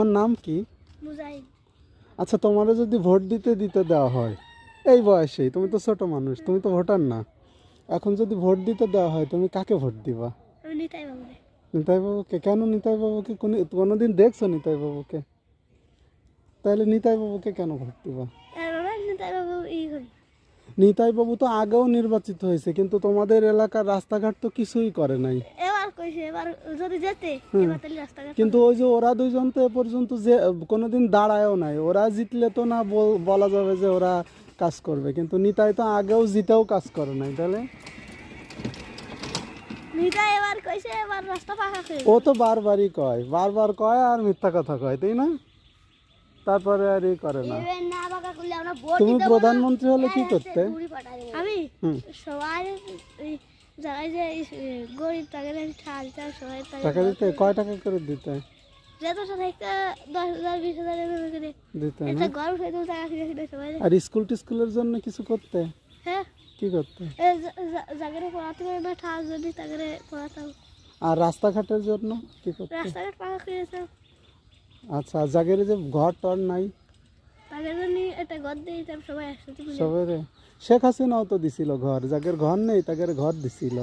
তোমার নাম কি? মুজাহিদ। আচ্ছা, তোমারও যদি ভোট দিতে দেওয়া হয় এই বয়সেই, তুমি তো ছোট মানুষ, তুমি তো ভোটার না, এখন যদি ভোট দিতে দেওয়া হয় তুমি কাকে ভোট দিবা? আমি নিতাই বাবুরে। নিতাই বাবুকে? কেন নিতাই বাবুকে? কোনোদিন দেখছো নিতাই বাবুকে? তাহলে নিতাই বাবুকে কেন ভোট দিবা? নিতাই বাবু করি। নিতাই বাবু তো আগেও নির্বাচিত হয়েছে, কিন্তু তোমাদের এলাকার রাস্তাঘাট তো কিছুই করে নাই। এবার কইছে এবার যদি যেতে এবার তাহলে রাস্তাঘাট। কিন্তু ওই যে ওরা দুইজন তো এ পর্যন্ত যে কোনোদিন দাঁড়ায়ও নাই, ওরা জিতলে তো না বলা যাবে যে ওরা কাজ করবে, কিন্তু নিতাই তো আগেও জিতেও কাজ করে নাই। তাহলে নিতাই এবার কইছে এবার রাস্তা পাকা করে। ও তো বারবারই কয়, বারবার কয় আর মিথ্যা কথা কয়, তাই না? তারপরে আর এই করে না। এবার না পাকা করলে আমরা ভোট তুমি দিতে প্রধানমন্ত্রী হলে কি করতে? আমি সবাই যারা যে গরিব তাকে ঠাল চাল সবাই টাকা দিতে? কয় টাকা করে দিতে? যত থেকে 10,000 20,000 এভাবে করে দিতে না? একটা গরম হয়ে গেলে টাকা কিনে সবাই। আর স্কুল টিস্কুলের জন্য কিছু করতে? হ্যাঁ। কি করতে? জায়গায় পড়াতে পারে না, ঠাল যদি তাকে পড়াতাম। আর রাস্তাঘাটের জন্য কি করতে? রাস্তাঘাট পাকা করেছে। আচ্ছা, জাগের যে ঘর টর নাই তাদের জন্য একটা ঘর দিয়ে সবাই একসাথে মিলে। সবাই? শেখ হাসিনাও তো দিছিল ঘর, যাদের ঘর নেই তাদের ঘর দিছিল।